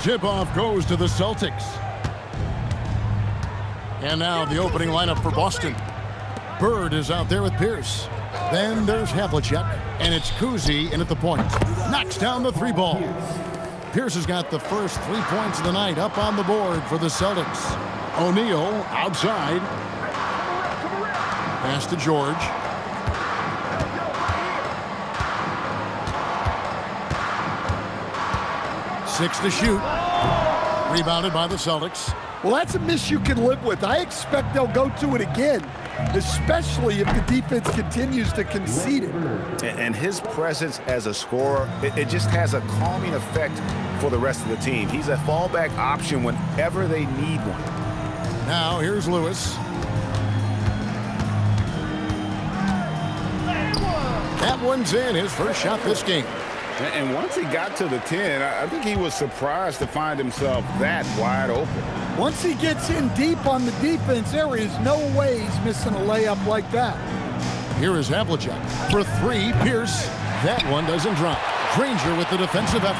tip-off goes to the Celtics. And now the opening lineup for Boston. Bird is out there with Pierce. Then there's Havlicek, and it's Kuzi in at the point. Knocks down the three ball. Pierce has got the first 3 points of the night up on the board for the Celtics. O'Neal outside. Pass to George. Six to shoot. Rebounded by the Celtics. Well, that's a miss you can live with. I expect they'll go to it again, especially if the defense continues to concede it. And his presence as a scorer, it just has a calming effect for the rest of the team. He's a fallback option whenever they need one. Now here's Lewis. That one's in, his first shot this game. And once he got to the 10, I think he was surprised to find himself that wide open. Once he gets in deep on the defense, there is no way he's missing a layup like that. Here is Havlicek for three. Pierce. That one doesn't drop. Granger with the defensive effort.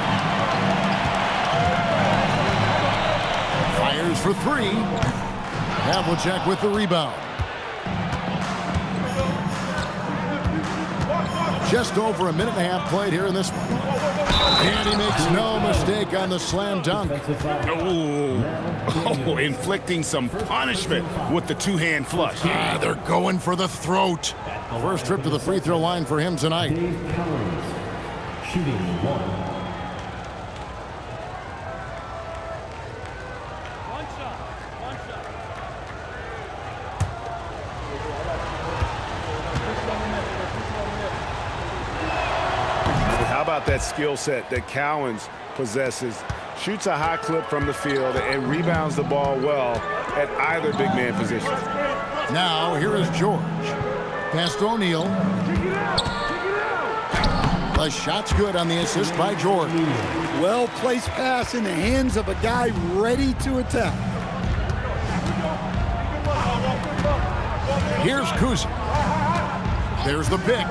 Fires for three. Havlicek with the rebound. Just over a minute and a half played here in this one. And he makes no mistake on the slam dunk. Oh, inflicting some punishment with the two-hand flush. They're going for the throat. First trip to the free throw line for him tonight. Shooting one. How about that skill set that Cowens possesses? Shoots a high clip from the field and rebounds the ball well at either big man position. Now here is George. Pass to O'Neal. The shot's good on the assist by George. Well-placed pass in the hands of a guy ready to attack. Here's Kuzi. There's the pick.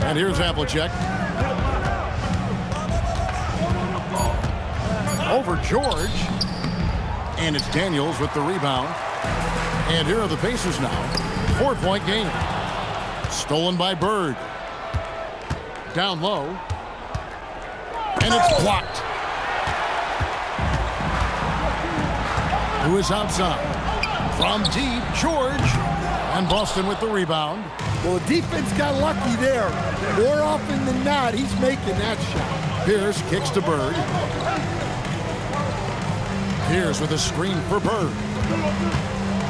And here's Havlicek. Over George. And it's Daniels with the rebound. And here are the Pacers now. 4-point game. Stolen by Bird. Down low. And it's blocked. Who is outside? From deep, George. And Boston with the rebound. Well, the defense got lucky there. More often than not, he's making that shot. Pierce kicks to Bird. Pierce with a screen for Bird.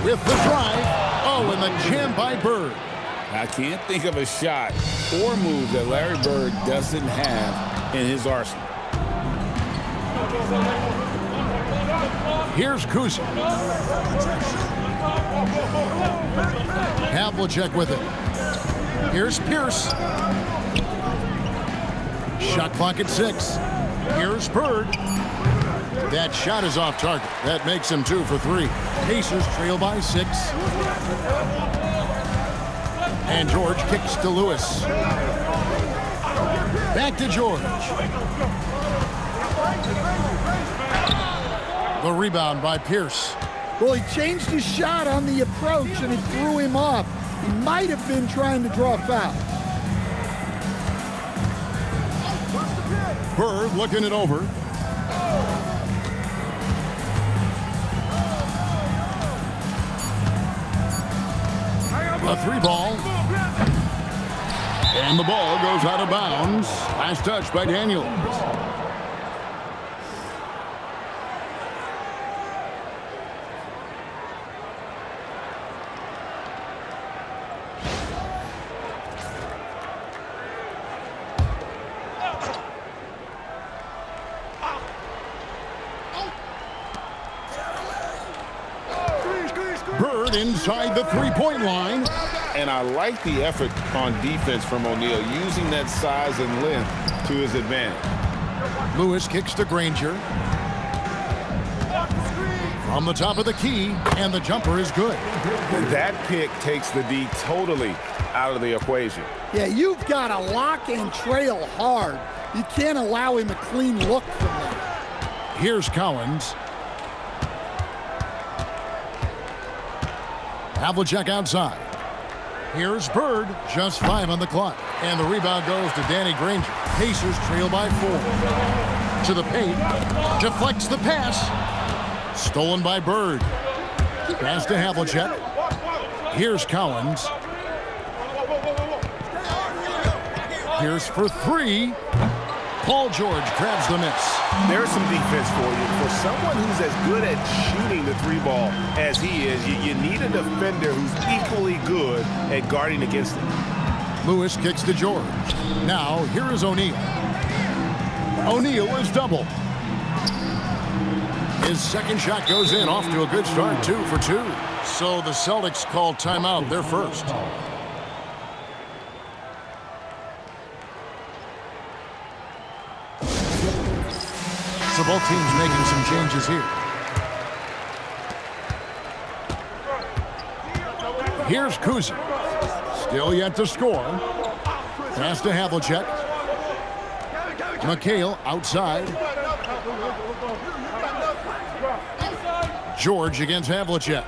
With the drive. Oh, and the jam by Bird. I can't think of a shot or move that Larry Bird doesn't have in his arsenal. Here's Kuzi. Havlicek with it. Here's Pierce. Shot clock at 6. Here's Bird. That shot is off target. That makes him 2 for 3. Pacers trail by 6. And George kicks to Lewis. Back to George. The rebound by Pierce. Well, he changed his shot on the approach, and it threw him off. He might have been trying to draw a foul. Bird looking it over. A 3-ball. And the ball goes out of bounds. Last touch by Daniels. Bird inside the three-point line. And I like the effort on defense from O'Neal, using that size and length to his advantage. Lewis kicks to Granger. From the top of the key, and the jumper is good. That pick takes the D totally out of the equation. Yeah, you've got to lock and trail hard. You can't allow him a clean look from that. Here's Collins. Havlicek outside. Here's Bird, just 5 on the clock. And the rebound goes to Danny Granger. Pacers trail by 4. To the paint. Deflects the pass. Stolen by Bird. Pass to Havlicek. Here's Collins. Here's for 3. Paul George grabs the miss. There's some defense for you. For someone who's as good at shooting the 3-ball as he is, you need a defender who's equally good at guarding against it. Lewis kicks to George. Now, here is O'Neal. O'Neal is double. His second shot goes in, off to a good start, 2 for 2. So the Celtics call timeout, their first. So both teams making some changes here. Here's Kuzi. Still yet to score. Pass to Havlicek. McHale outside. George against Havlicek.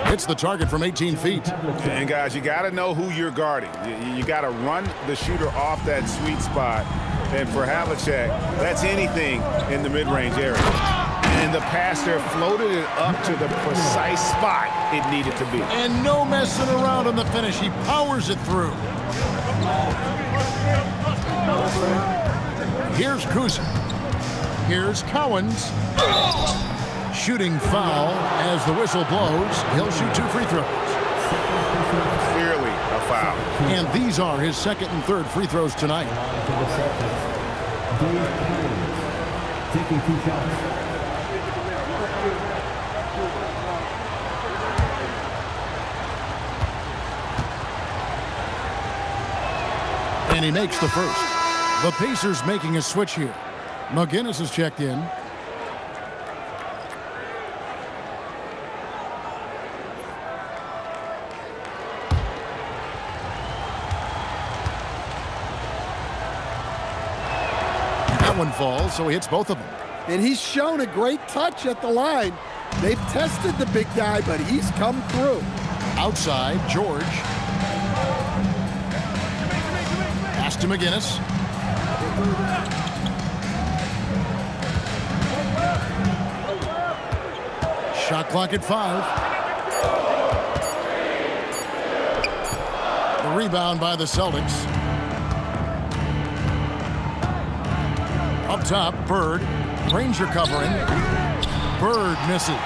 Hits the target from 18 feet. And guys, you got to know who you're guarding. You got to run the shooter off that sweet spot. And for Havlicek, that's anything in the mid-range area. And the pass there floated it up to the precise spot it needed to be. And no messing around on the finish. He powers it through. Here's Kuzi. Here's Collins. Shooting foul as the whistle blows. He'll shoot 2 free throws. Clearly a foul. And these are his second and third free throws tonight. Taking 2 shots. And he makes the first. The Pacers making a switch here. McGinnis is checked in. That one falls, so he hits both of them. And he's shown a great touch at the line. They've tested the big guy, but he's come through. Outside, George. Pass to McGinnis. Shot clock at 5. The rebound by the Celtics. Up top, Bird. Granger covering. Bird misses.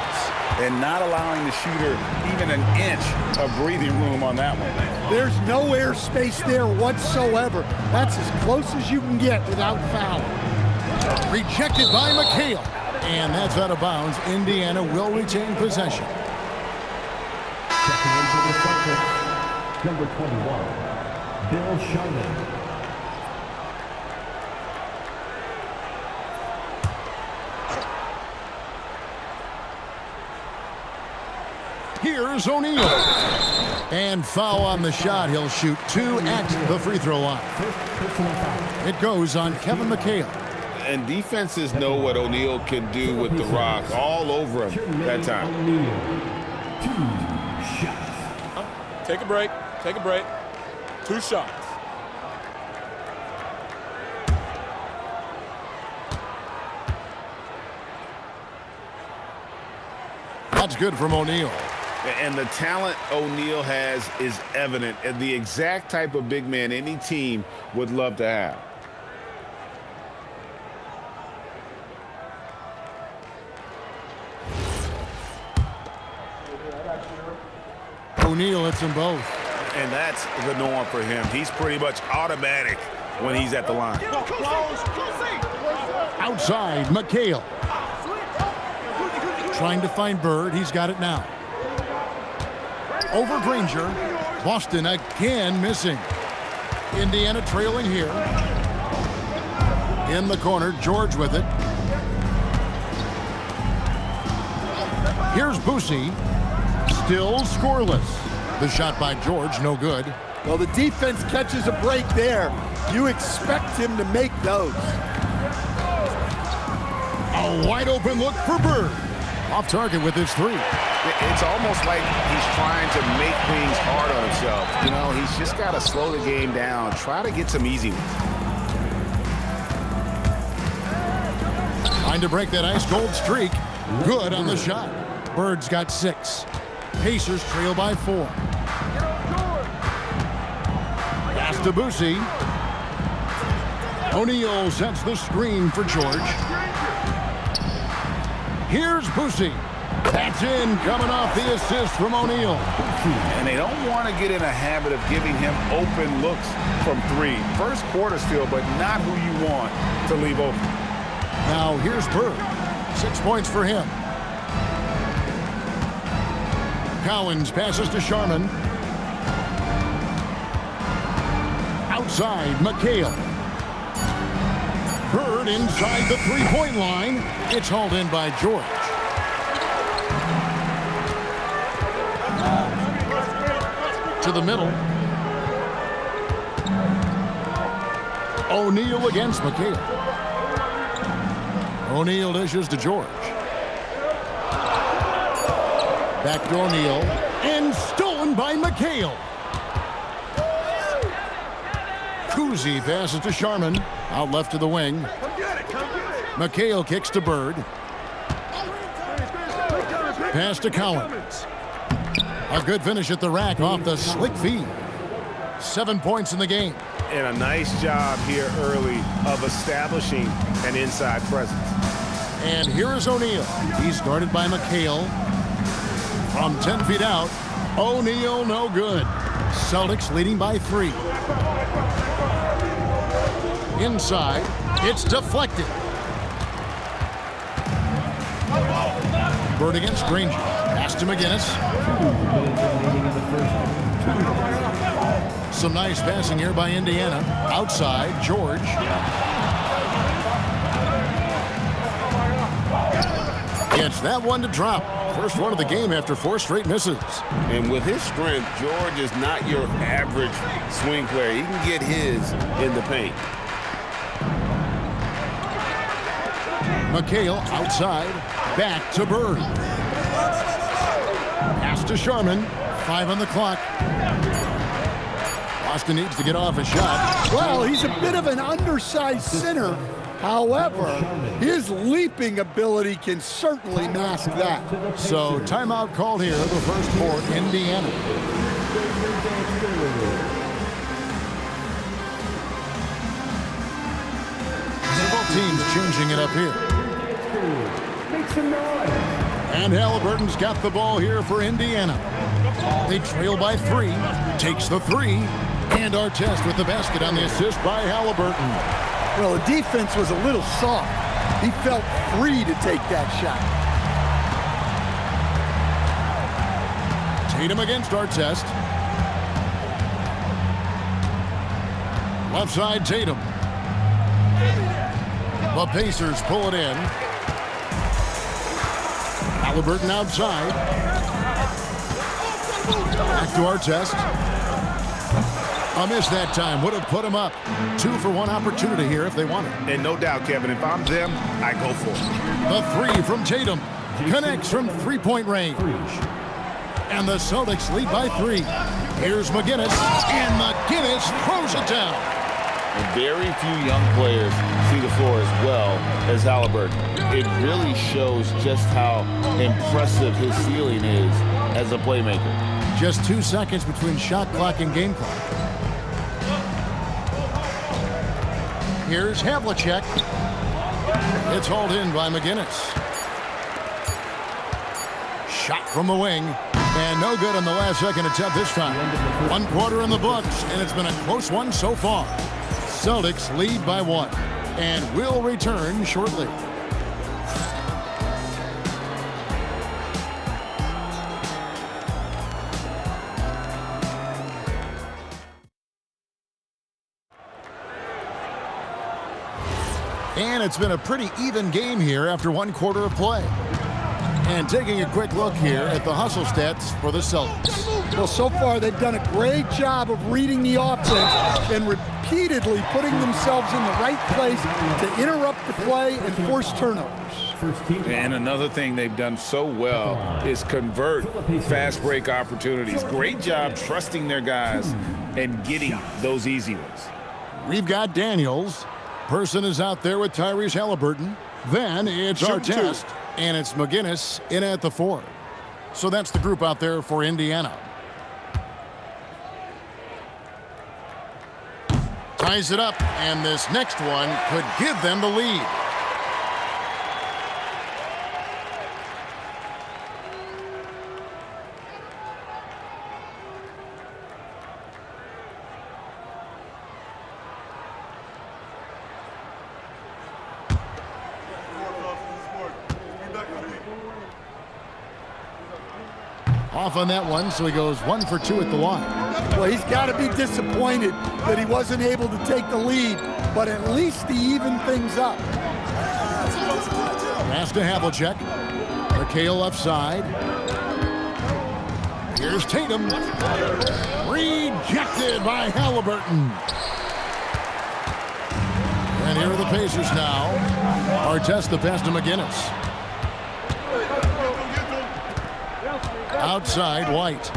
And not allowing the shooter even an inch of breathing room on that one. There's no air space there whatsoever. That's as close as you can get without foul. Rejected by McHale. And that's out of bounds. Indiana will retain possession. Checking into the Celtics, number 21, Bill Sharman. Here's O'Neal. And foul on the shot. He'll shoot 2 at the free throw line. It goes on Kevin McHale. And defenses know what O'Neal can do with the rock all over him that time. 2 shots. Take a break. Take a break. 2 shots. That's good from O'Neal. And the talent O'Neal has is evident, and the exact type of big man any team would love to have. O'Neal hits them both. And that's the norm for him. He's pretty much automatic when he's at the line. Outside, McHale. Trying to find Bird. He's got it now. Over Granger. Boston again missing. Indiana trailing here. In the corner, George with it. Here's Boosie. Still scoreless. The shot by George, no good. Well, the defense catches a break there. You expect him to make those. A wide open look for Bird. Off target with his three. It's almost like he's trying to make things hard on himself. You know, he's just got to slow the game down. Try to get some easy ones. Trying to break that ice cold streak. Good on the shot. Bird's got 6. Pacers trail by 4. Pass to Boosie. O'Neal sets the screen for George. Here's Boosie. That's in, coming off the assist from O'Neal. And they don't want to get in a habit of giving him open looks from 3. First quarter still, but not who you want to leave open. Now here's Bird. 6 points for him. Collins passes to Sharman. Outside, McHale. Bird inside the three-point line. It's hauled in by George. To the middle. O'Neal against McHale. O'Neal dishes to George. Back to O'Neal. And stolen by McHale. Kuzi passes to Sharman. Out left to the wing. McHale kicks to Bird. Pass to Collins. A good finish at the rack off the slick feed. 7 points in the game. And a nice job here early of establishing an inside presence. And here is O'Neal. He's guarded by McHale. From 10 feet out, O'Neal no good. Celtics leading by 3. Inside, it's deflected. Bird against Granger. Pass to McGinnis. Some nice passing here by Indiana. Outside, George. It's that one to drop. First one of the game after 4 straight misses. And with his strength, George is not your average swing player. He can get his in the paint. McHale outside. Back to Bird. Pass to Sharman. 5 on the clock. Boston needs to get off a shot. Well, he's a bit of an undersized center. However, his leaping ability can certainly mask that. So timeout called here, the first for Indiana. Both teams changing it up here. And Halliburton's got the ball here for Indiana. They trail by 3. Takes the 3. And Artest with the basket on the assist by Halliburton. Well, the defense was a little soft. He felt free to take that shot. Tatum against Artest. Left side, Tatum. The Pacers pull it in. Halliburton outside. Back to Artest. A miss that time. Would have put him up. 2 for 1 opportunity here if they want it. And no doubt, Kevin, if I'm them, I go for it. The 3 from Tatum. Connects from three-point range. And the Celtics lead by 3. Here's McGinnis. And McGinnis throws it down. And very few young players see the floor as well as Halliburton. It really shows just how impressive his ceiling is as a playmaker. Just 2 seconds between shot clock and game clock. Here's Havlicek. It's hauled in by McGinnis. Shot from the wing. And no good on the last second attempt this time. 1 quarter in the books, and it's been a close one so far. Celtics lead by 1. And will return shortly. And it's been a pretty even game here after 1 quarter of play. And taking a quick look here at the hustle stats for the Celtics. Well, so far they've done a great job of reading the offense and repeatedly putting themselves in the right place to interrupt the play and force turnovers. And another thing they've done so well is convert fast break opportunities. Great job trusting their guys and getting those easy ones. We've got Daniels. Person is out there with Tyrese Halliburton. Then it's Artest, and it's McGinnis in at the 4. So that's the group out there for Indiana. Ties it up, and this next one could give them the lead. Off on that one, so he goes 1 for 2 at the line. Well, he's got to be disappointed that he wasn't able to take the lead, but at least he evened things up. Pass to Havlicek. McHale left side. Here's Tatum. Rejected by Halliburton. And here are the Pacers now. Artest the pass to McGinnis. Outside, White.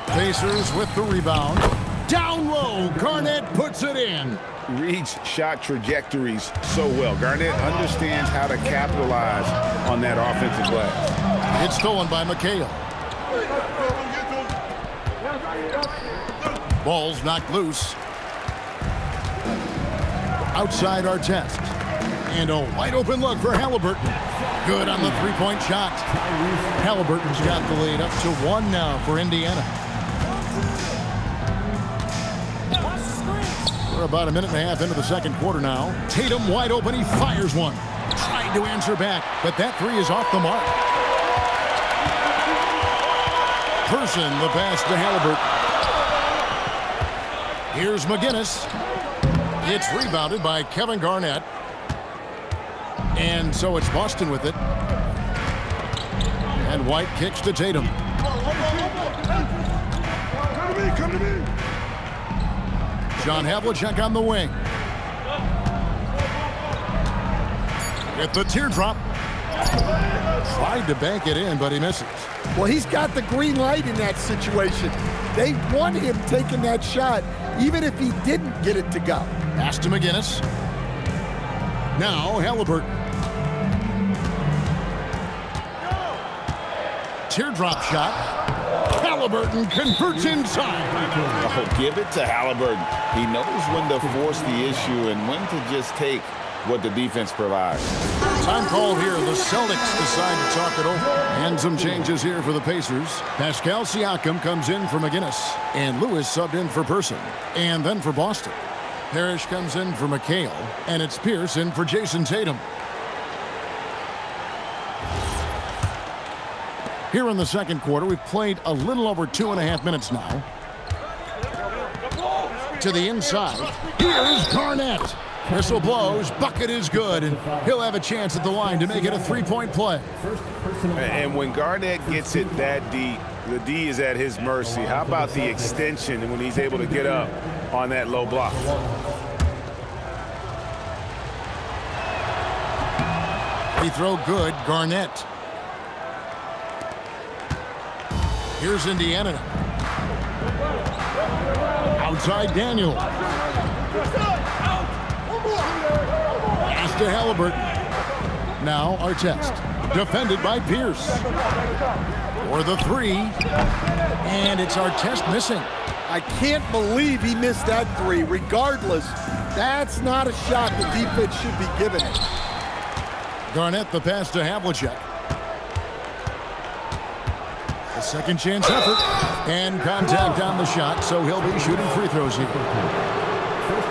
Pacers with the rebound. Down low, Garnett puts it in. Reads shot trajectories so well. Garnett understands how to capitalize on that offensive glass. It's stolen by McHale. Ball's knocked loose. Outside Artest. And a wide open look for Halliburton. Good on the three-point shot. Halliburton's got the lead up to 1 now for Indiana. We're about a minute and a half into the second quarter now. Tatum wide open. He fires one. Tried to answer back, but that 3 is off the mark. Person the pass to Halliburton. Here's McGinnis. It's rebounded by Kevin Garnett. And so it's Boston with it. And White kicks to Tatum. Come to me. John Havlicek on the wing. With the teardrop. Tried to bank it in, but he misses. Well, he's got the green light in that situation. They want him taking that shot, even if he didn't get it to go. Pass to McGinnis. Now Halliburton. Teardrop shot. Halliburton converts inside. Oh, give it to Halliburton. He knows when to force the issue and when to just take what the defense provides. Time called here. The Celtics decide to talk it over. And some changes here for the Pacers. Pascal Siakam comes in for McGinnis. And Lewis subbed in for Person. And then for Boston. Parrish comes in for McHale. And it's Pierce in for Jason Tatum. Here in the second quarter, we've played a little over 2.5 minutes now. To the inside. Here's Garnett. Whistle blows. Bucket is good. And he'll have a chance at the line to make it a 3-point play. And when Garnett gets it that deep, the D is at his mercy. How about the extension when he's able to get up on that low block? Free throw good. Garnett. Here's Indiana. Outside Daniel. Pass to Halliburton. Now Artest. Defended by Pierce. For the 3. And it's Artest missing. I can't believe he missed that 3. Regardless, that's not a shot the defense should be giving it. Garnett the pass to Havlicek. A second chance effort. And contact on the shot, so he'll be shooting free throws here.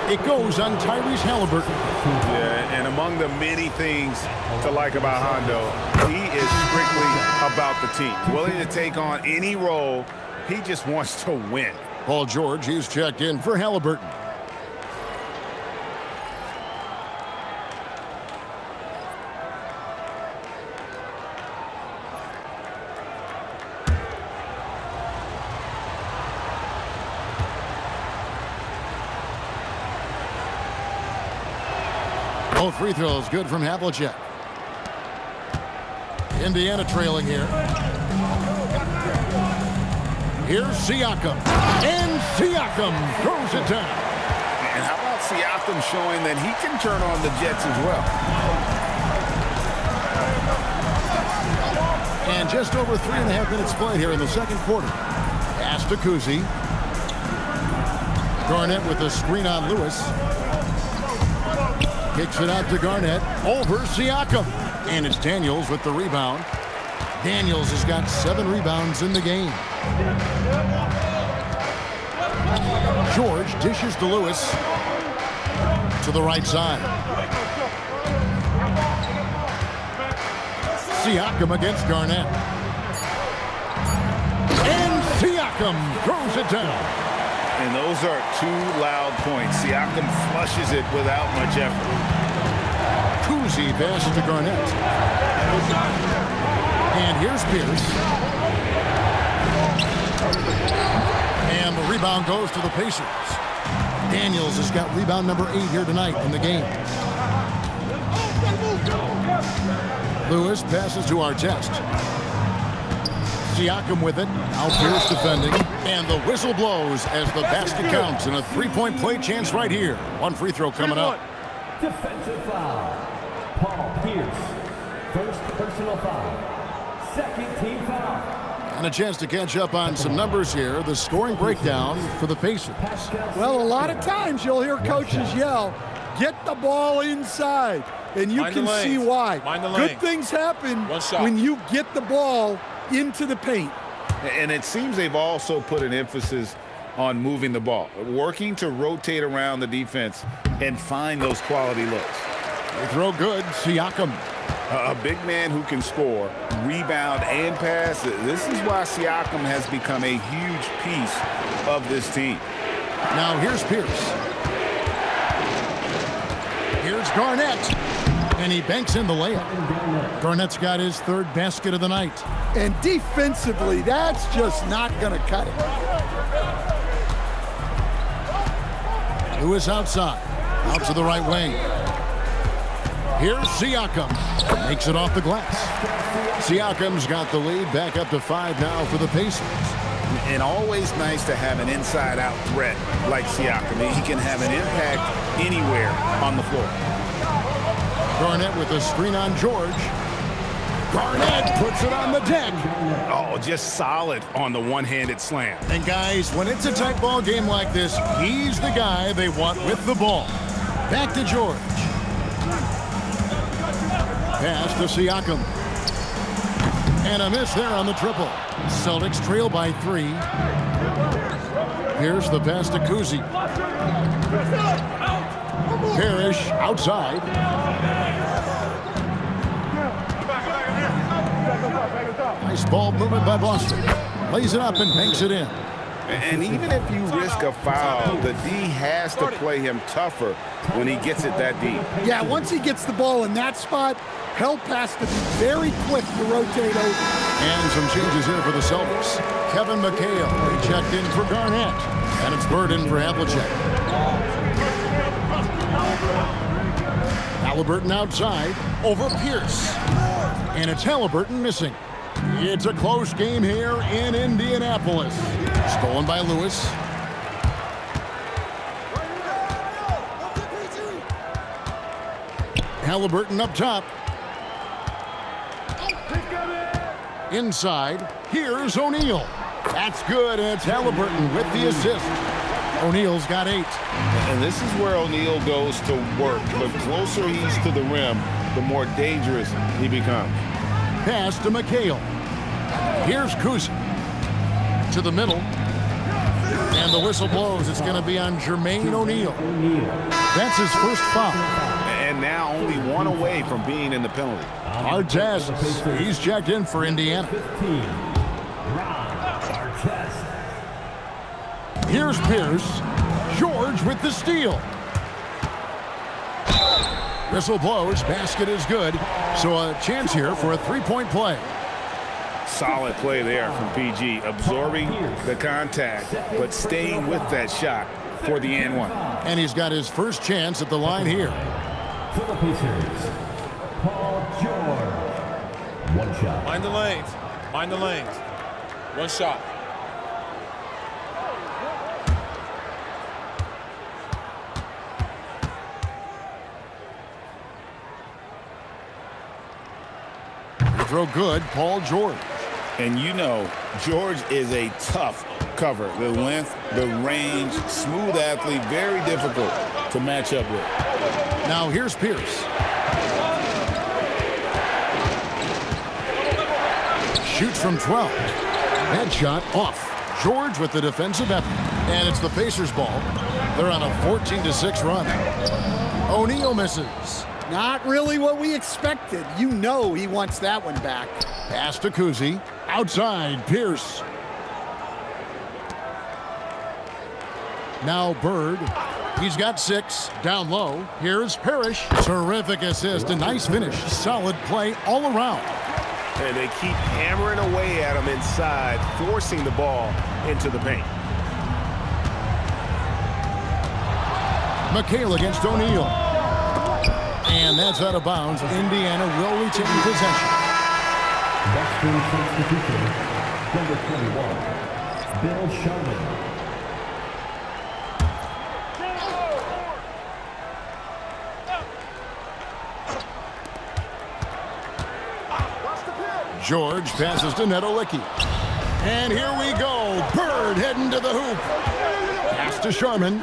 It goes on Tyrese Halliburton. Yeah, and among the many things to like about Hondo, he is strictly about the team. Willing to take on any role. He just wants to win. Paul George, he's checked in for Halliburton. Both free throws good from Havlicek. Indiana trailing here. Here's Siakam. And Siakam throws it down. And how about Siakam showing that he can turn on the Jets as well? And just over 3.5 minutes played here in the second quarter. Pass to Kuzi. Garnett with a screen on Lewis. Kicks it out to Garnett. Over Siakam. And it's Daniels with the rebound. Daniels has got 7 rebounds in the game. George dishes to Lewis. To the right side. Siakam against Garnett. And Siakam throws it down. And those are 2 loud points. Siakam flushes it without much effort. Kuzi passes to Garnett. And here's Pierce. And the rebound goes to the Pacers. Daniels has got rebound number 8 here tonight in the game. Lewis passes to Artest. Siakam with it. Now Pierce defending. And the whistle blows as the basket counts. And a 3-point play chance right here. 1 free throw coming up. Defensive foul. Paul Pierce. First personal foul. Second team foul. And a chance to catch up on some numbers here. The scoring breakdown for the Pacers. Well, a lot of times you'll hear coaches yell, get the ball inside. And you can see why. Good things happen when you get the ball into the paint. And it seems they've also put an emphasis on moving the ball, working to rotate around the defense and find those quality looks. They throw good. Siakam. A big man who can score, rebound, and pass. This is why Siakam has become a huge piece of this team. Now here's Pierce. Here's Garnett. And he banks in the layup. Garnett's got his 3rd basket of the night. And defensively, that's just not going to cut it. Lewis outside. Out to the right wing. Here's Siakam. Makes it off the glass. Siakam's got the lead back up to 5 now for the Pacers. And always nice to have an inside-out threat like Siakam. He can have an impact anywhere on the floor. Garnett with a screen on George. Garnett puts it on the deck. Oh, just solid on the one-handed slam. And guys, when it's a tight ball game like this, he's the guy they want with the ball. Back to George. Pass to Siakam. And a miss there on the triple. Celtics trail by 3. Here's the pass to Kuzi. Parrish outside. Nice ball movement by Boston. Lays it up and banks it in. And even if you risk a foul, the D has to play him tougher when he gets it that deep. Yeah, once he gets the ball in that spot, help has to be very quick to rotate over. And some changes here for the Celtics. Kevin McHale, he checked in for Garnett. And it's Bird in for Havlicek. Halliburton outside over Pierce. And it's Halliburton missing. It's a close game here in Indianapolis. Stolen by Lewis. Halliburton up top. Inside, here's O'Neal. That's good, and it's Halliburton with the assist. O'Neal's got 8. And this is where O'Neal goes to work. The closer he's to the rim, the more dangerous he becomes. Pass to McHale. Here's Kuzi. To the middle. And the whistle blows. It's going to be on Jermaine O'Neal. That's his first foul. And now only 1 away from being in the penalty. Artest, he's checked in for Indiana. Here's Pierce. George with the steal. Whistle blows. Basket is good. So a chance here for a 3-point play. Solid play there from PG, absorbing the contact, but staying with that shot for the and one. And he's got his first chance at the line here. For the Pacers, Paul George. One shot. Mind the lanes. Mind the lanes. One shot. Throw good, Paul George. And you know, George is a tough cover. The length, the range, smooth athlete, very difficult to match up with. Now here's Pierce. Shoots from 12. Headshot off. George with the defensive effort. And it's the Pacers' ball. They're on a 14-6 run. O'Neal misses. Not really what we expected. You know he wants that one back. Pass to Kuzi. Outside, Pierce. Now Bird. He's got 6. Down low. Here's Parrish. Terrific assist. A nice finish. Solid play all around. And they keep hammering away at him inside, forcing the ball into the paint. McHale against O'Neal. And that's out of bounds. Indiana will retain possession. Next in substitution, number 21, Bill Sharman. George passes to Nedolicki. And here we go. Bird heading to the hoop. Pass to Sharman.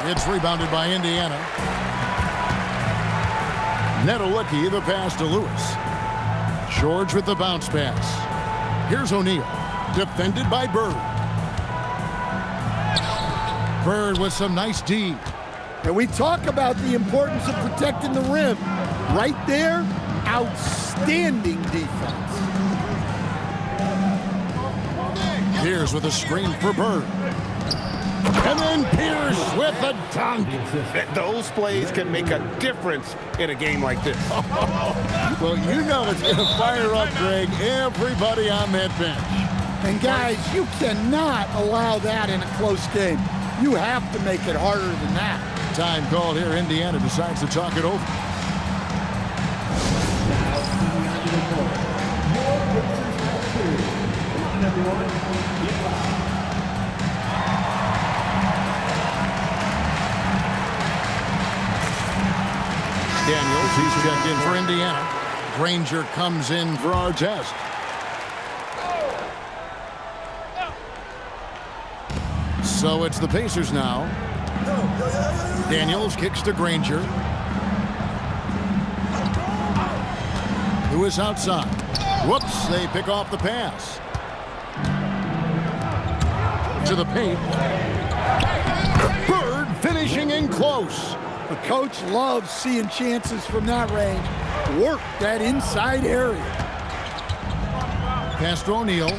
It's rebounded by Indiana. Nedolicki, the pass to Lewis. George with the bounce pass. Here's O'Neal. Defended by Bird. Bird with some nice D. And we talk about the importance of protecting the rim. Right there, outstanding defense. Pierce with a screen for Bird. And then Pierce with a dunk. Those plays can make a difference in a game like this. Well, you know it's going to fire up, Greg, everybody on that bench. And guys, you cannot allow that in a close game. You have to make it harder than that. Time called here. Indiana decides to talk it over. Daniels, he's checked in for Indiana. Granger comes in for our test. So it's the Pacers now. Daniels kicks to Granger, who is outside. Whoops, they pick off the pass. To the paint. Bird finishing in close. The coach loves seeing chances from that range. Work that inside area. Pass to O'Neal.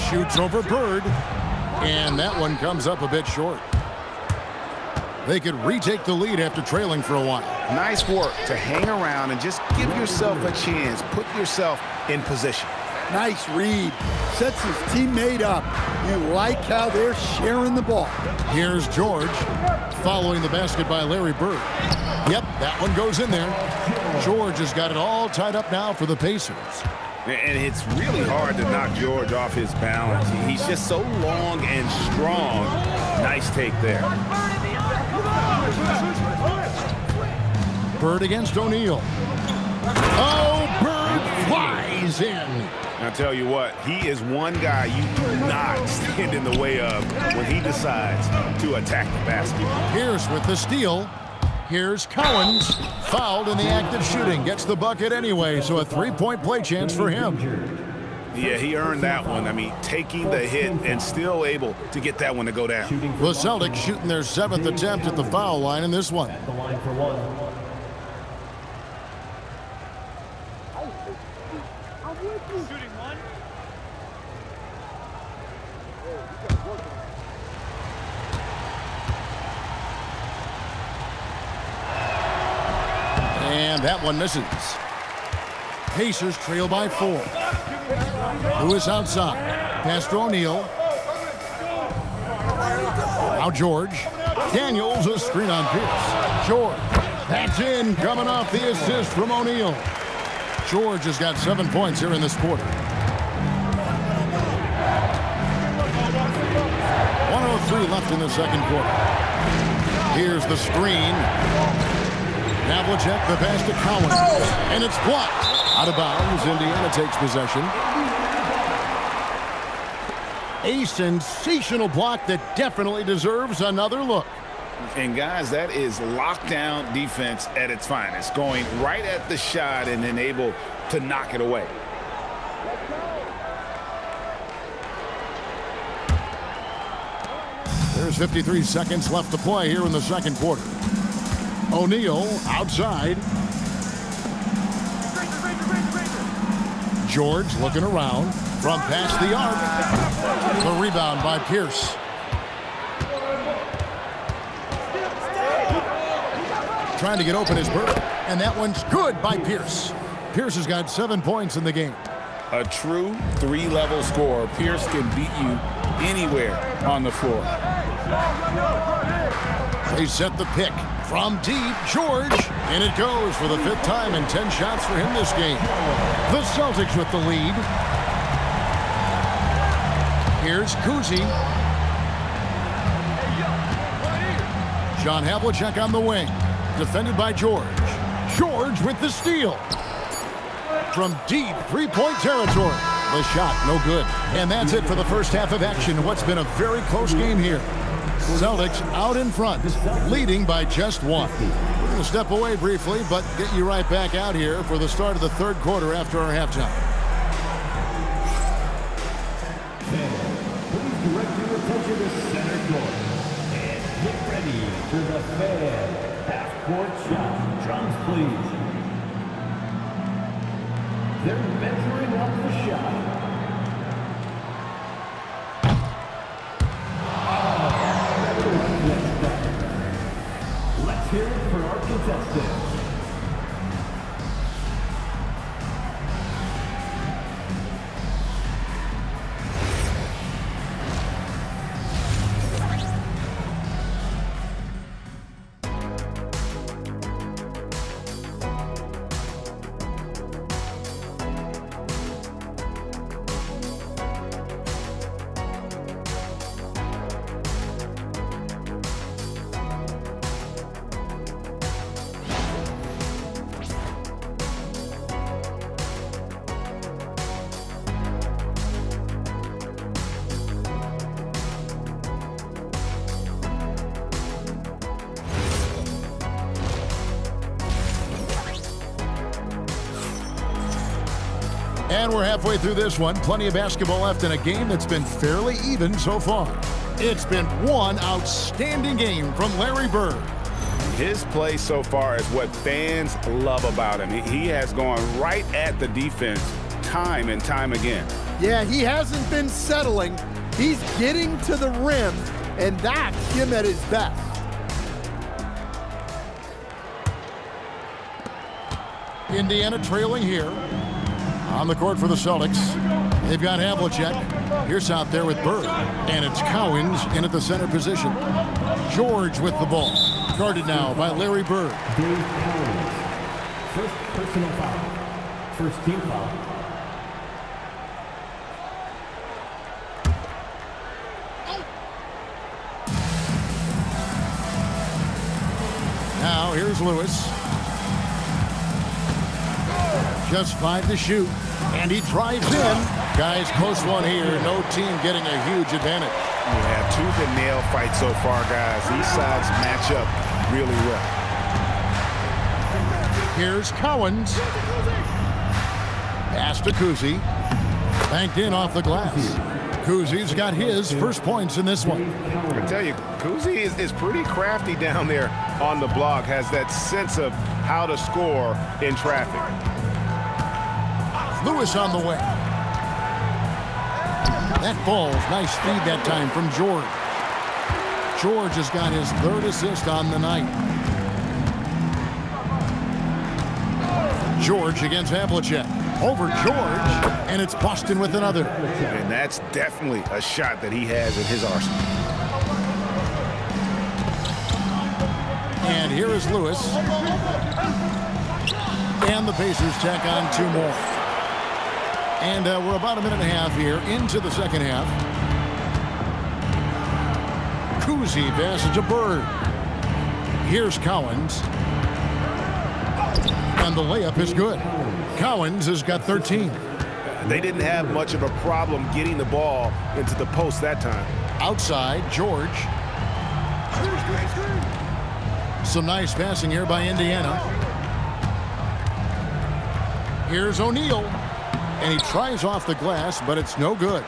Shoots over Bird. And that one comes up a bit short. They could retake the lead after trailing for a while. Nice work to hang around and just give yourself a chance. Put yourself in position. Nice read. Sets his teammate up. You like how they're sharing the ball. Here's George following the basket by Larry Bird. Yep, that one goes in there. George has got it all tied up now for the Pacers. And it's really hard to knock George off his balance. He's just so long and strong. Nice take there. Bird against O'Neal. Oh, Bird flies in. I'll tell you what, he is one guy you do not stand in the way of when he decides to attack the basket. Pierce with the steal. Here's Collins, fouled in the act of shooting. Gets the bucket anyway, so a three-point play chance for him. Yeah, he earned that one. I mean, taking the hit and still able to get that one to go down. The Celtics shooting their 7th attempt at the foul line in this one. The line for one. And that one misses. Pacers trail by 4. Lewis outside. Pass to O'Neal. Now George. Daniels, a screen on Pierce. George. That's in, coming off the assist from O'Neal. George has got 7 points here in this quarter. 1:03 left in the second quarter. Here's the screen. Havlicek, the pass to Cowan. And it's blocked. Out of bounds. Indiana takes possession. A sensational block that definitely deserves another look. And guys, that is lockdown defense at its finest. Going right at the shot and then able to knock it away. There's 53 seconds left to play here in the second quarter. O'Neal outside. George looking around from past the arc. The rebound by Pierce. Trying to get open is Bird, and that one's good by Pierce. Pierce has got 7 points in the game. A true three-level scorer. Pierce can beat you anywhere on the floor. They set the pick from deep. George, and it goes for the 5th time and 10 shots for him this game. The Celtics with the lead. Here's Kuzi. John Havlicek on the wing. Defended by George. George with the steal. From deep three-point territory. The shot, no good. And that's it for the first half of action. What's been a very close game here. Celtics out in front, leading by just 1. We're going to step away briefly, but get you right back out here for the start of the third quarter after our halftime. Please direct your attention to center court. And get ready for the Fan half-court shot. Drums, please. They're measuring up the shot. Let's hear it for our contestants. And we're halfway through this one. Plenty of basketball left in a game that's been fairly even so far. It's been one outstanding game from Larry Bird. His play so far is what fans love about him. He has gone right at the defense time and time again. Yeah, he hasn't been settling. He's getting to the rim, and that's him at his best. Indiana trailing here. On the court for the Celtics, they've got Havlicek. Pierce out there with Bird. And it's Cowens in at the center position. George with the ball. Guarded now by Larry Bird. Dave Cowens. First personal foul. First team foul. Now here's Lewis. Just 5 to shoot, and he drives in. Guys, close one here. No team getting a huge advantage. Yeah, tooth and nail fight so far, guys. These sides match up really well. Here's Cowens. Pass to Kuzi. Banked in off the glass. Kuzi's got his first points in this one. I tell you, Kuzi is pretty crafty down there on the block. Has that sense of how to score in traffic. Lewis on the way. That falls. Nice feed that time from George. George has got his 3rd assist on the night. George against Havlicek. Over George, and it's Boston with another. And that's definitely a shot that he has in his arsenal. And here is Lewis. And the Pacers tack on 2 more. And we're about a minute and a half here into the second half. Cousy passes to Bird. Here's Cowens. And the layup is good. Cowens has got 13. They didn't have much of a problem getting the ball into the post that time. Outside, George. Some nice passing here by Indiana. Here's O'Neal. And he tries off the glass, but it's no good.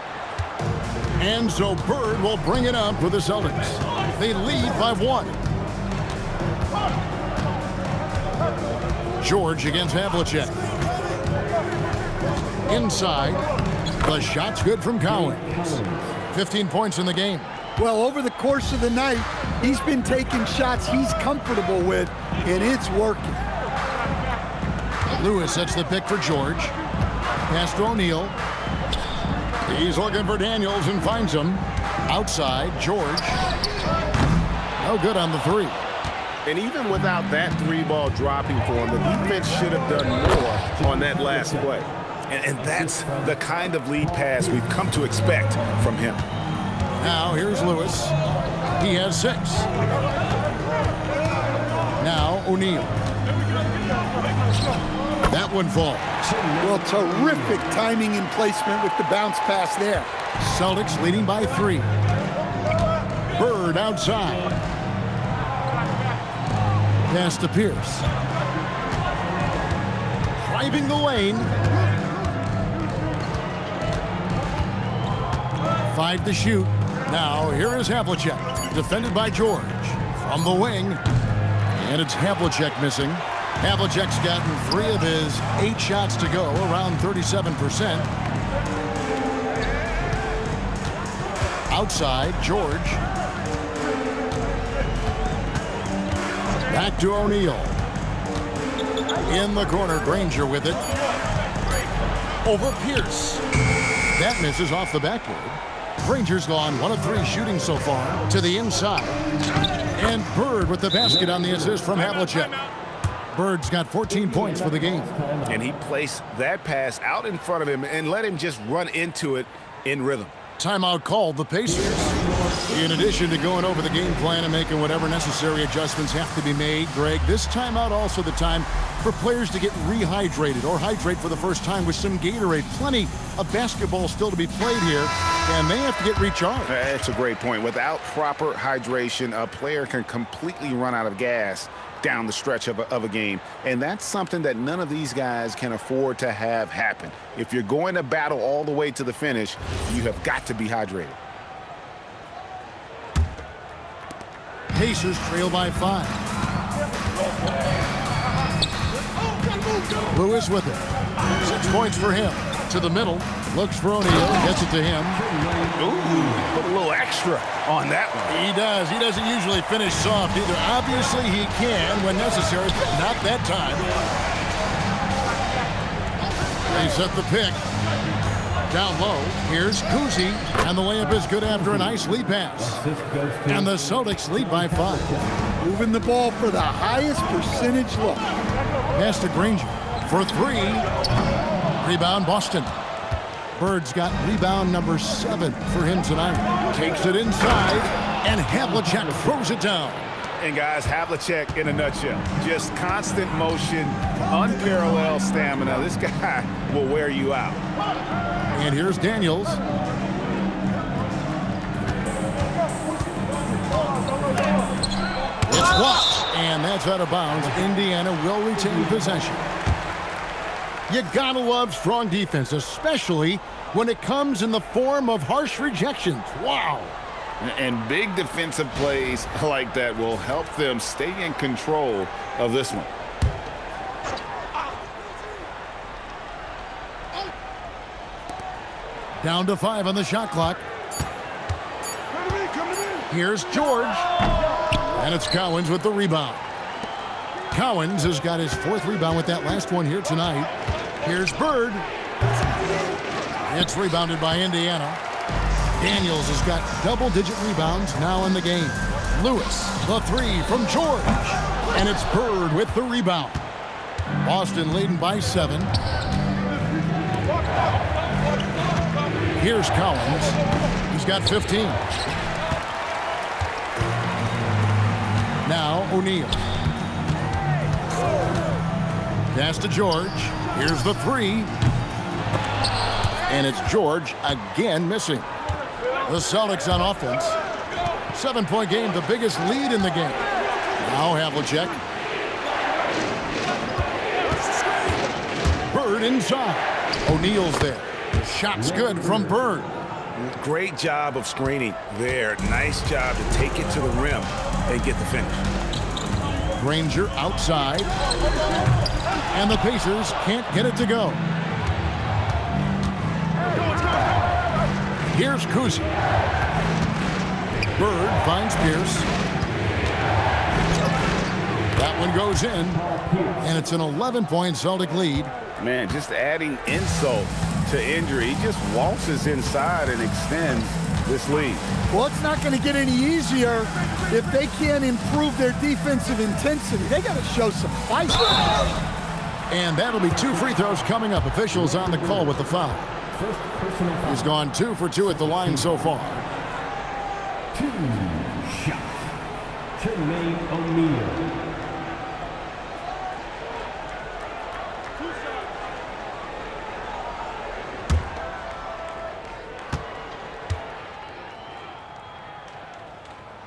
And so Bird will bring it up for the Celtics. They lead by 1. George against Havlicek. Inside. The shot's good from Cowens. 15 points in the game. Well, over the course of the night, he's been taking shots he's comfortable with, and it's working. Lewis sets the pick for George. Pass to O'Neal. He's looking for Daniels and finds him. Outside, George. No good on the 3. And even without that 3-ball dropping for him, the defense should have done more on that last play. And that's the kind of lead pass we've come to expect from him. Now here's Lewis. He has 6. Now O'Neal. That one falls. Well, terrific timing and placement with the bounce pass there. Celtics leading by 3. Bird outside. Pass to Pierce. Driving the lane. 5 to shoot. Now here is Havlicek. Defended by George. From the wing. And it's Havlicek missing. Havlicek's gotten 3 of his 8 shots to go, around 37%. Outside, George. Back to O'Neal. In the corner, Granger with it. Over Pierce. That misses off the backboard. Granger's gone 1 of 3 shooting so far to the inside. And Bird with the basket on the assist from Havlicek. Bird's got 14 points for the game. And he placed that pass out in front of him and let him just run into it in rhythm. Timeout called the Pacers. In addition to going over the game plan and making whatever necessary adjustments have to be made, Greg, this timeout also the time for players to get rehydrated or hydrate for the first time with some Gatorade. Plenty of basketball still to be played here, and they have to get recharged. That's a great point. Without proper hydration, a player can completely run out of gas down the stretch of a game. And that's something that none of these guys can afford to have happen. If you're going to battle all the way to the finish, you have got to be hydrated. Pacers trail by 5. Lewis with it. 6 points for him. To the middle. Looks for O'Neal. Gets it to him. Ooh, put a little extra on that one. He does. He doesn't usually finish soft either. Obviously, he can when necessary, but not that time. They set the pick. Down low. Here's Cousy. And the layup is good after a nice lead pass. And the Celtics lead by 5. Moving the ball for the highest percentage look. Pass to Granger for 3. Rebound, Boston. Bird's got rebound number 7 for him tonight. Takes it inside, and Havlicek throws it down. And guys, Havlicek in a nutshell. Just constant motion, unparalleled stamina. This guy will wear you out. And here's Daniels. It's blocked, and that's out of bounds. Indiana will retain possession. You gotta love strong defense, especially when it comes in the form of harsh rejections. Wow. And big defensive plays like that will help them stay in control of this one. Down to 5 on the shot clock. Here's George. And it's Cowens with the rebound. Cowens has got his 4th rebound with that last one here tonight. Here's Bird. It's rebounded by Indiana. Daniels has got double-digit rebounds now in the game. Lewis, the 3 from George. And it's Bird with the rebound. Boston leading by 7. Here's Collins. He's got 15. Now O'Neal. Pass to George. Here's the 3. And it's George again missing. The Celtics on offense. 7-point game, the biggest lead in the game. Now Havlicek. Bird inside. O'Neal's there. Shot's good from Bird. Great job of screening there. Nice job to take it to the rim and get the finish. Granger outside. And the Pacers can't get it to go. Here's Kuzi. Bird finds Pierce. That one goes in. And it's an 11-point Celtic lead. Man, just adding insult to injury. He just waltzes inside and extends this lead. Well, it's not going to get any easier if they can't improve their defensive intensity. They got to show some fight. And that'll be 2 free throws coming up. Officials on the call with the foul. He's gone 2 for 2 at the line so far. 2 shots. Jermaine O'Neal.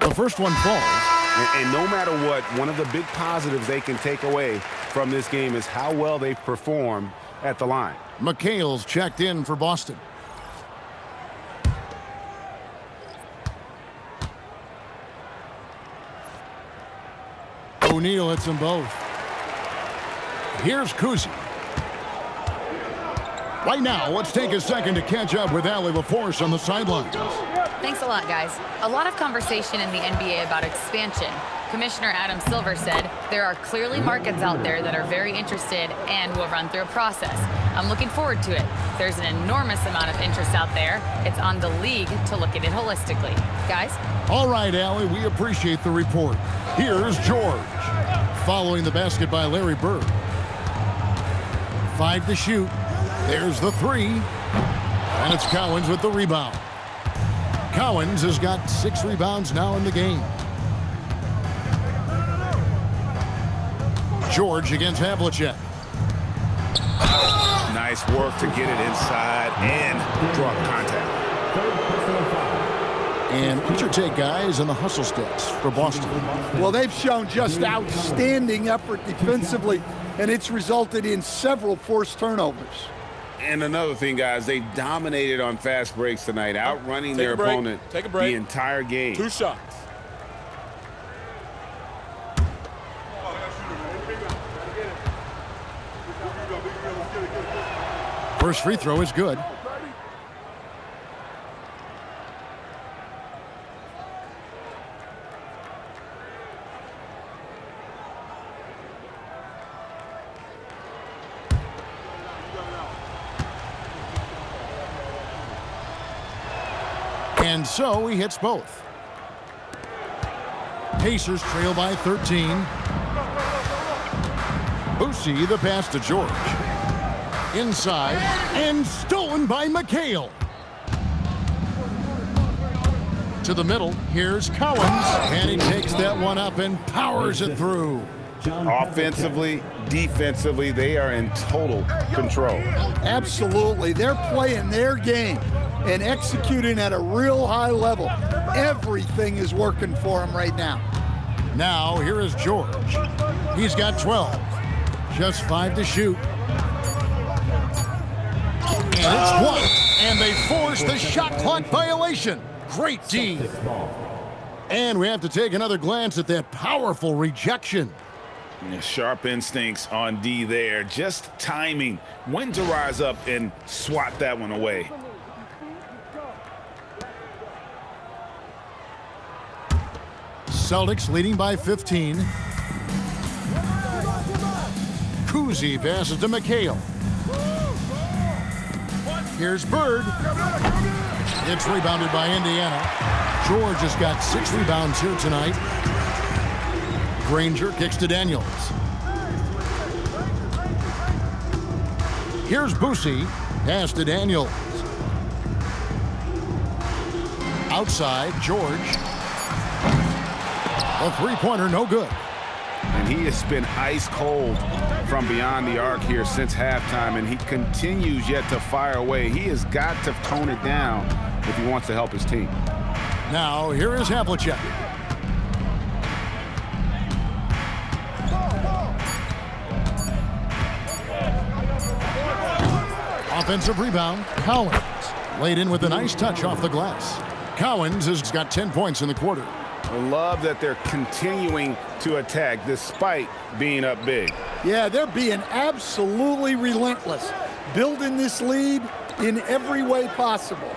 The first one falls. And no matter what, one of the big positives they can take away from this game is how well they perform at the line. McHale's checked in for Boston. O'Neal hits them both. Here's Kuzi. Right now, let's take a second to catch up with Allie LaForce on the sidelines. Thanks a lot, guys. A lot of conversation in the NBA about expansion. Commissioner Adam Silver said there are clearly markets out there that are very interested and will run through a process. I'm looking forward to it. There's an enormous amount of interest out there. It's on the league to look at it holistically. Guys? All right, Allie, we appreciate the report. Here's George. Following the basket by Larry Bird. 5 to shoot. There's the 3. And it's Collins with the rebound. Collins has got 6 rebounds now in the game. George against Havlicek. Nice work to get it inside and draw contact. And what's your take, guys, on the hustle stats for Boston? Well, they've shown just outstanding effort defensively, and it's resulted in several forced turnovers. And another thing, guys, they dominated on fast breaks tonight, outrunning their opponent the entire game. 2 shots. First free throw is good. And so he hits both. Pacers trail by 13. Boosie, the pass to George. Inside and stolen by McHale. To the middle, here's Collins. And he takes that one up and powers it through. Offensively, defensively, they are in total control. Absolutely. They're playing their game and executing at a real high level. Everything is working for them right now. Now, here is George. He's got 12. Just 5 to shoot. And it's blocked. And they force the shot clock violation. Great D. And we have to take another glance at that powerful rejection. Sharp instincts on D there. Just timing when to rise up and swat that one away. Celtics leading by 15. Kuzi passes to McHale. Here's Bird. It's rebounded by Indiana. George has got 6 rebounds here tonight. Granger kicks to Daniels. Here's Boosie. Pass to Daniels. Outside, George. A three-pointer, no good. And he has been ice cold from beyond the arc here since halftime, and he continues yet to fire away. He has got to tone it down if he wants to help his team. Now, here is Havlicek. Offensive rebound, Collins. Laid in with a nice touch off the glass. Collins has got 10 points in the quarter. I love that they're continuing to attack despite being up big. Yeah, they're being absolutely relentless, building this lead in every way possible.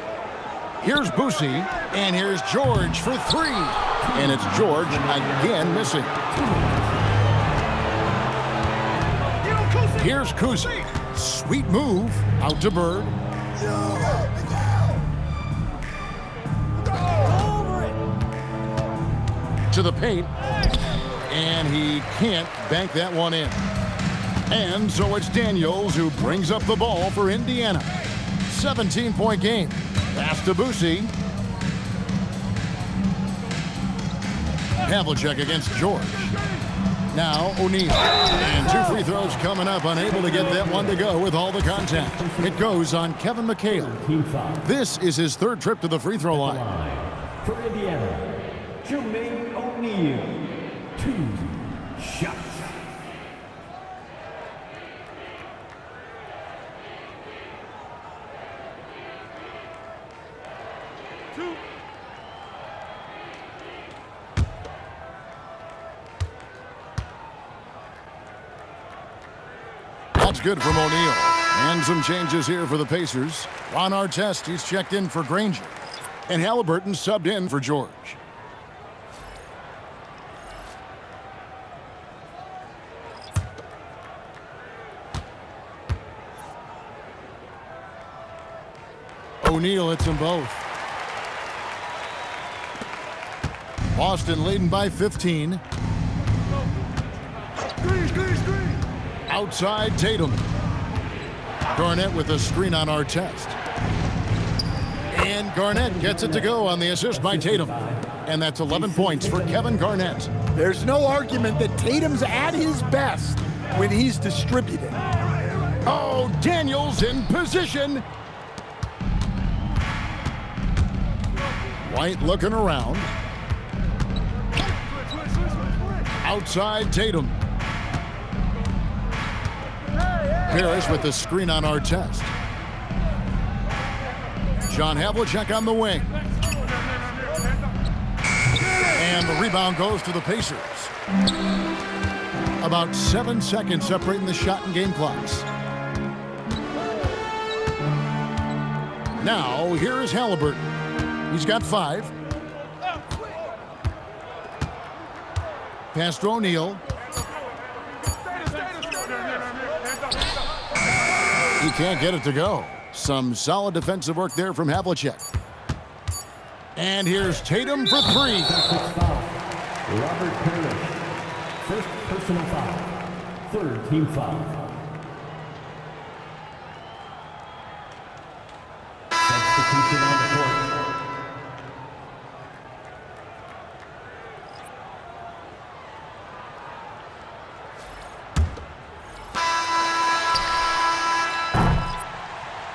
Here's Boosie, and here's George for three. And it's George again missing. Here's Kuzi. Sweet move out to Bird. To the paint, and he can't bank that one in. And so it's Daniels who brings up the ball for Indiana. 17-point game. Pass to Boosie. Havlicek against George. Now O'Neal. And two free throws coming up, unable to get that one to go with all the contact. It goes on Kevin McHale. This is his third trip to the free throw line. For Indiana, Jermaine O'Neal, 2 shots. That's good from O'Neal. And some changes here for the Pacers. Ron Artest, he's checked in for Granger. And Halliburton subbed in for George. O'Neal hits them both. Boston leading by 15. Outside Tatum. Garnett with a screen on Artest. And Garnett gets it to go on the assist by Tatum. And that's 11 points for Kevin Garnett. There's no argument that Tatum's at his best when he's distributed. Oh, Daniels in position. White looking around. Outside Tatum. Parrish with the screen on Artest. John Havlicek on the wing. And the rebound goes to the Pacers. About 7 seconds separating the shot and game clocks. Now, here is Halliburton. He's got 5. Pass to O'Neal. He can't get it to go. Some solid defensive work there from Havlicek. And here's Tatum for 3. Robert Parrish, first personal foul, third team foul. Substitution on the court.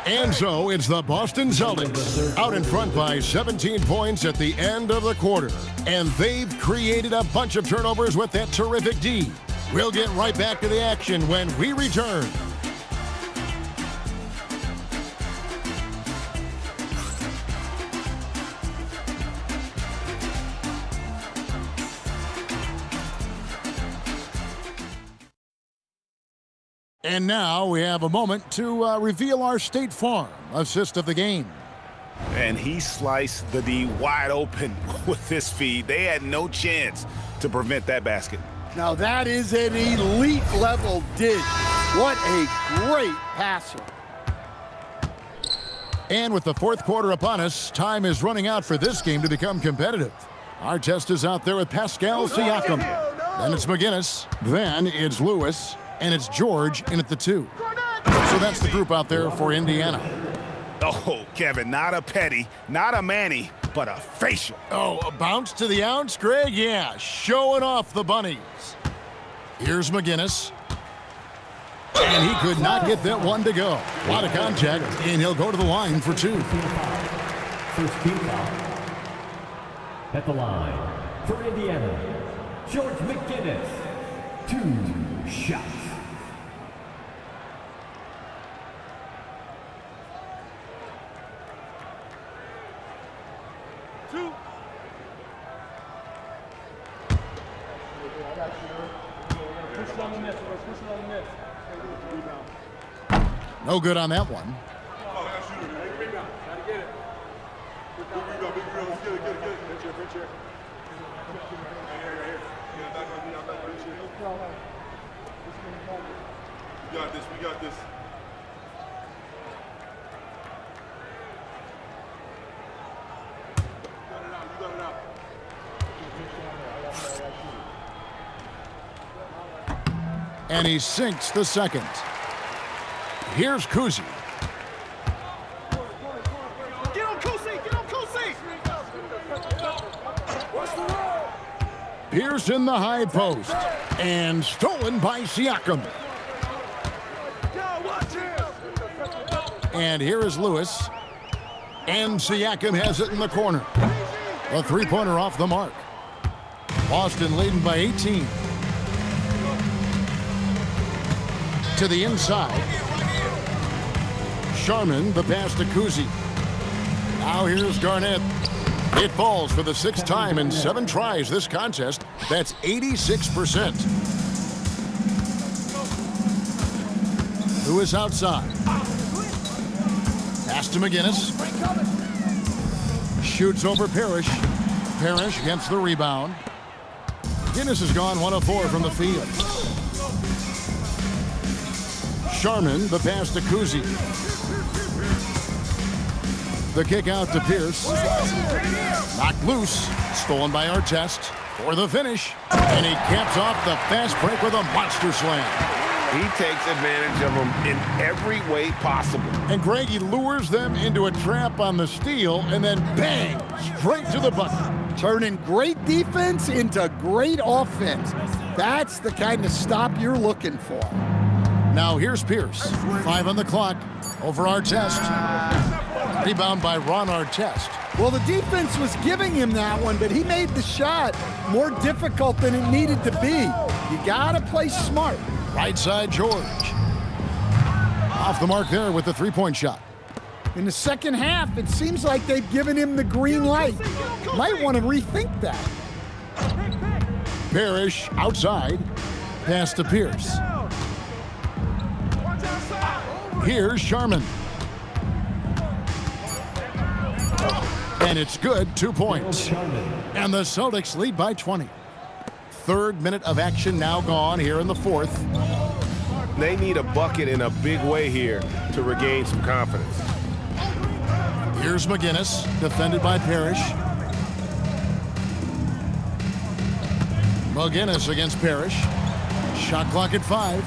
And so it's the Boston Celtics out in front by 17 points at the end of the quarter. And they've created a bunch of turnovers with that terrific D. We'll get right back to the action when we return. And now we have a moment to reveal our State Farm assist of the game. And he sliced the D wide open with this feed. They had no chance to prevent that basket. Now that is an elite level dish. What a great passer. And with the fourth quarter upon us, time is running out for this game to become competitive. Artest is out there with Pascal Siakam. Then it's McGinnis. Then it's Lewis. And it's George in at the 2. So that's the group out there for Indiana. Oh, Kevin, not a petty, not a Manny, but a facial. Oh, a bounce to the ounce, Greg? Yeah, showing off the bunnies. Here's McGinnis. And he could not get that one to go. A lot of contact, and he'll go to the line for 2. First team foul. At the line for Indiana, George McGinnis. 2 shots. No good on that one. We got this. You got it out. And he sinks the second. Here's Kuzi. Get on Kuzi! Get on Kuzi! What's the roll? Pierce in the high post. And stolen by Siakam. And here is Lewis. And Siakam has it in the corner. A three-pointer off the mark. Boston leading by 18. To the inside. Sharman, the pass to Kuzi. Now here's Garnett. It falls for the 6th time in 7 tries this contest. That's 86%. Lewis outside. Pass to McGinnis. Shoots over Parrish. Parrish gets the rebound. McGinnis has gone 1 of 4 from the field. Sharman, the pass to Kuzi. The kick out to Pierce. Knocked loose. Stolen by Artest for the finish. And he caps off the fast break with a monster slam. He takes advantage of them in every way possible. And Greg, he lures them into a trap on the steal, and then bang, straight to the bucket. Turning great defense into great offense. That's the kind of stop you're looking for. Now here's Pierce. 5 on the clock over Artest. Rebound by Ron Artest. Well, the defense was giving him that one, but he made the shot more difficult than it needed to be. You gotta play smart. Right side, George. Off the mark there with the three-point shot. In the second half, it seems like they've given him the green light. Might want to rethink that. Parrish outside. Pass to Pierce. Here's Sharman. And it's good, 2 points. And the Celtics lead by 20. 3rd minute of action now gone here in the 4th. They need a bucket in a big way here to regain some confidence. Here's McGinnis, defended by Parrish. McGinnis against Parrish. Shot clock at 5.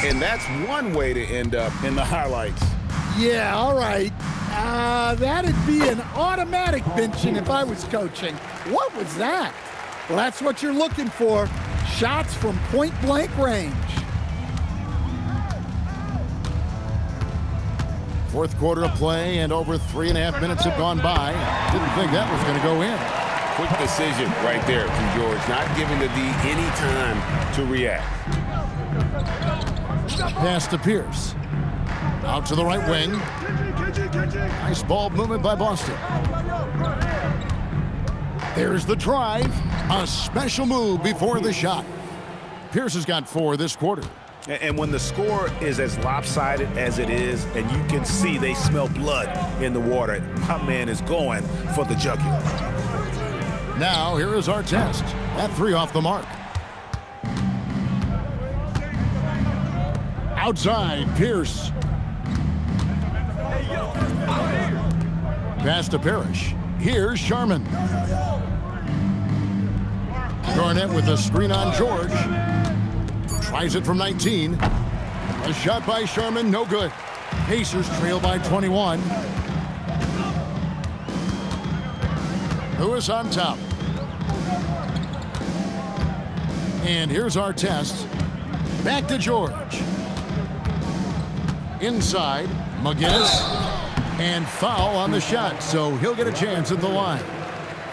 And that's one way to end up in the highlights. Yeah, all right. That'd be an automatic benching if I was coaching. What was that? Well, that's what you're looking for. Shots from point-blank range. 4th quarter of play, and over 3.5 minutes have gone by. Didn't think that was going to go in. Quick decision right there from George, not giving the D any time to react. Pass to Pierce. Out to the right wing. Nice ball movement by Boston. There's the drive. A special move before the shot. Pierce has got 4 this quarter. And when the score is as lopsided as it is, and you can see they smell blood in the water, my man is going for the jugular. Now here is Artest. That 3 off the mark. Outside, Pierce. Pass to Parrish. Here's Sharman. Garnett with a screen on George. Tries it from 19. A shot by Sharman, no good. Pacers trail by 21. Lewis on top. And here's our test. Back to George. Inside, McGinnis. And foul on the shot, so he'll get a chance at the line.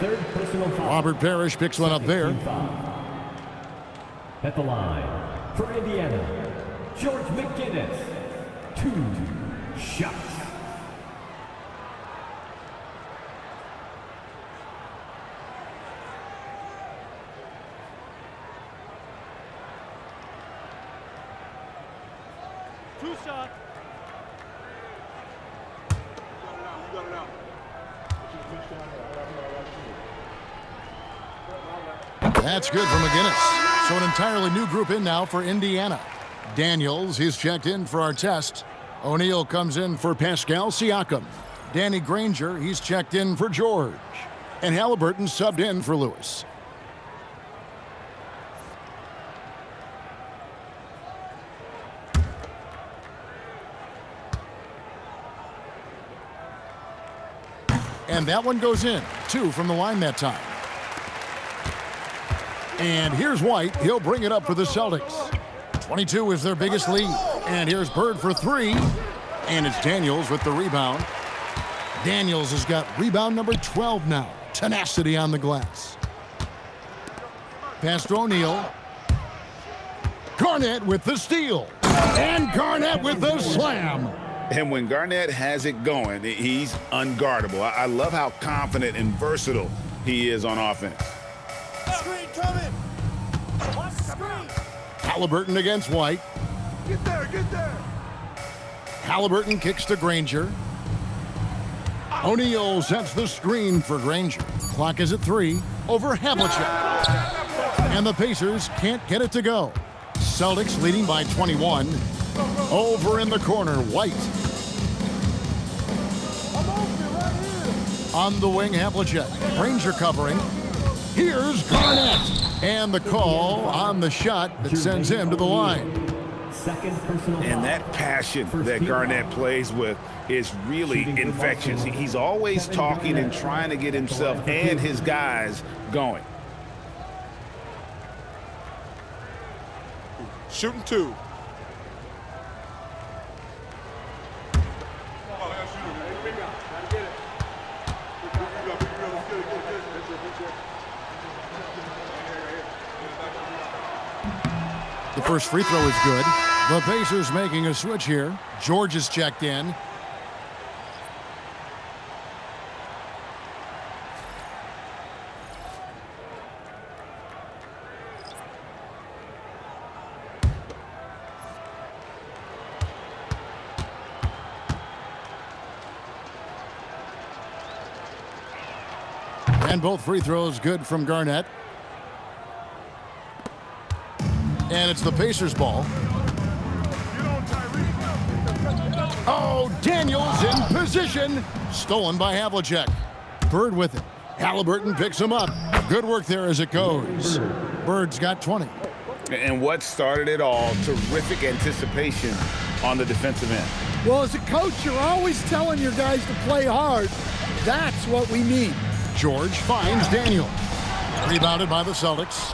Third personal foul. Robert Parrish picks one up there. At the line, for Indiana, George McGinnis. 2 shots. Two shots. You got it out. That's good for McGinnis. So an entirely new group in now for Indiana. Daniels, he's checked in for our test. O'Neal comes in for Pascal Siakam. Danny Granger, he's checked in for George. And Halliburton subbed in for Lewis. And that one goes in. 2 from the line that time. And here's White. He'll bring it up for the Celtics. 22 is their biggest lead. And here's Bird for 3. And it's Daniels with the rebound. Daniels has got rebound number 12 now. Tenacity on the glass. Pass to O'Neal. Garnett with the steal. And Garnett with the slam. And when Garnett has it going, he's unguardable. I love how confident and versatile he is on offense. Screen coming. Watch the screen. Halliburton against White. Get there, get there. Halliburton kicks to Granger. O'Neal sets the screen for Granger. Clock is at 3 over Havlicek. And the Pacers can't get it to go. Celtics leading by 21. Over in the corner, White. On the wing, Havlicek. Granger covering. Here's Garnett. And the call on the shot that sends him to the line. And that passion that Garnett plays with is really infectious. He's always talking and trying to get himself and his guys going. Shooting 2. The first free throw is good. The Pacers making a switch here. George is checked in. And both free throws good from Garnett. And it's the Pacers' ball. Oh, Daniels in position. Stolen by Havlicek. Bird with it. Halliburton picks him up. Good work there as it goes. Bird's got 20. And what started it all, terrific anticipation on the defensive end. Well, as a coach, you're always telling your guys to play hard. That's what we need. George finds Daniel. Rebounded by the Celtics.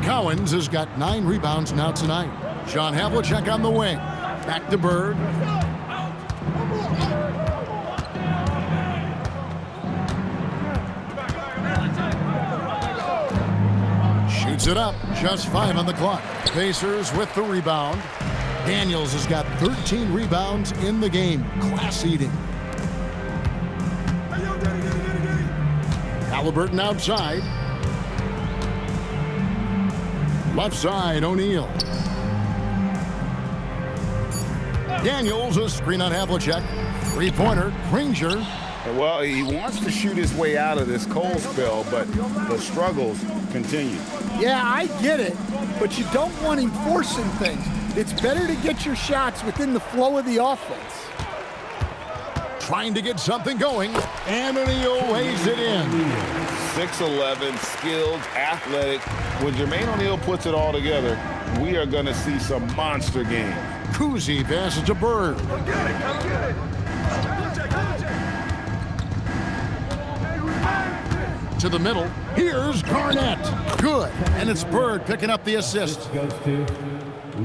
Cowens has got 9 rebounds now tonight. John Havlicek on the wing. Back to Bird. Shoots it up. Just 5 on the clock. Pacers with the rebound. Daniels has got 13 rebounds in the game. Class eating. Halliburton outside. Left side, O'Neal. Daniels, a screen on Havlicek. Three-pointer, Granger. Well, he wants to shoot his way out of this cold spell, but the struggles continue. Yeah, I get it, but you don't want him forcing things. It's better to get your shots within the flow of the offense. trying to get something going, and O'Neal weighs it in. 6'11", skilled, athletic. When Jermaine O'Neal puts it all together, we are going to see some monster game. Cousy passes to Bird. Come get it, come get it. To the middle. Here's Garnett. Good. And it's Bird picking up the assist.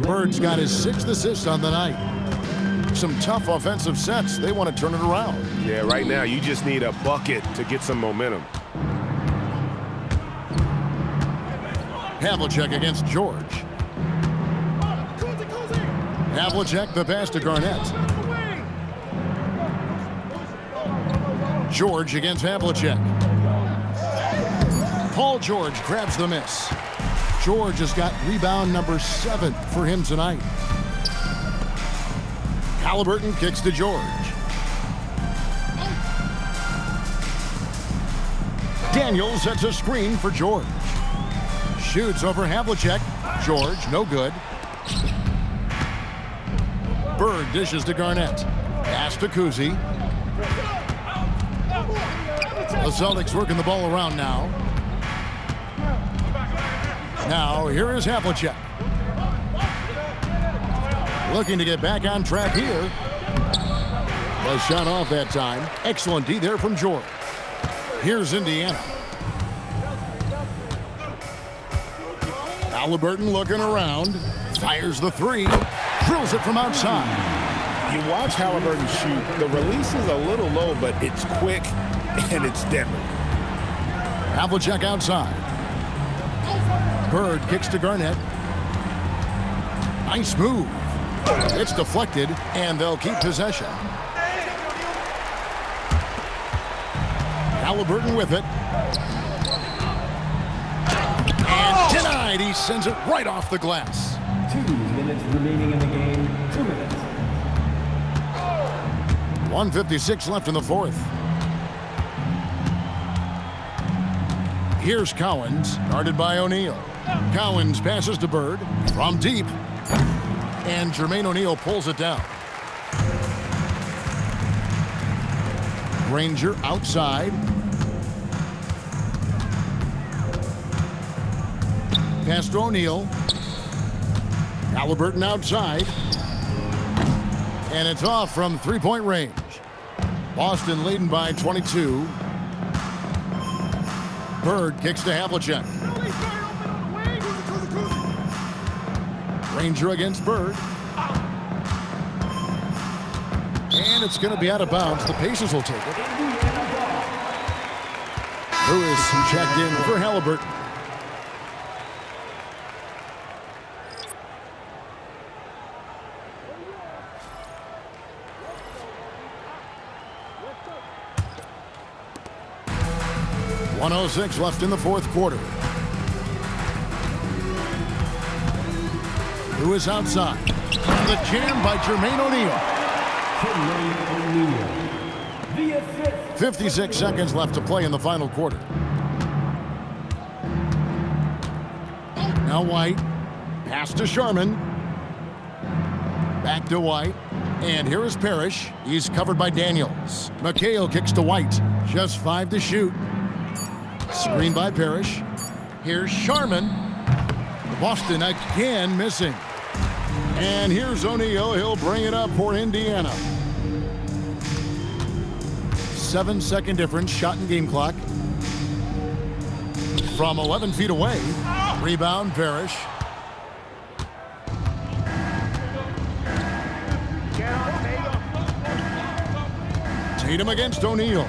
Bird's got his 6th assist on the night. Some tough offensive sets. They want to turn it around. Yeah, right now you just need a bucket to get some momentum. Havlicek against George. Havlicek the pass to Garnett. George against Havlicek. Paul George grabs the miss. George has got rebound number 7 for him tonight. Halliburton kicks to George. Daniels sets a screen for George. Shoots over Havlicek. George, no good. Bird dishes to Garnett. Pass to Cousy. The Celtics working the ball around now. Now, here is Havlicek. Looking to get back on track here. The shot off that time. Excellent D there from George. Here's Indiana. Halliburton looking around. Fires the 3. Drills it from outside. You watch Halliburton shoot. The release is a little low, but it's quick and it's deadly. Havlicek outside. Bird kicks to Garnett. Nice move. It's deflected, and they'll keep possession. Halliburton with it. And denied. He sends it right off the glass. 2 minutes remaining in the game. 2 minutes. 1:56 left in the 4th. Here's Cowens, guarded by O'Neal. Cowens passes to Bird from deep. And Jermaine O'Neal pulls it down. Granger outside. Pass to O'Neal. Halliburton outside. And it's off from 3-point range. Boston leading by 22. Bird kicks to Havlicek. Granger against Bird. And it's going to be out of bounds. The Pacers will take it. Lewis checked in for Halliburton. .106 left in the 4th quarter. Lewis outside. The jam by Jermaine O'Neal. 56 seconds left to play in the final quarter. Now White. Pass to Sharman. Back to White. And here is Parrish. He's covered by Daniels. McHale kicks to White. Just 5 to shoot. Screen by Parrish. Here's Sharman. Boston again missing. And here's O'Neal. He'll bring it up for Indiana. 7-second difference. Shot and game clock. From 11 feet away. Rebound, Parrish. Tatum against O'Neal.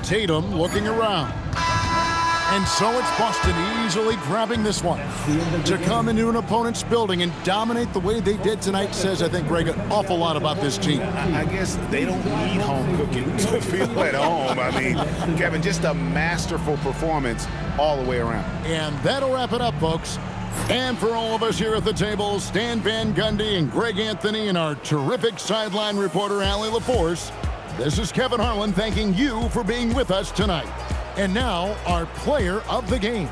Tatum looking around. And so it's Boston easily grabbing this one. To come into an opponent's building and dominate the way they did tonight says, I think, Greg, an awful lot about this team. I guess they don't need home cooking to feel at home. I mean, Kevin, just a masterful performance all the way around. And that'll wrap it up, folks. And for all of us here at the table, Stan Van Gundy and Greg Anthony and our terrific sideline reporter, Allie LaForce, this is Kevin Harlan thanking you for being with us tonight. And now, our player of the game.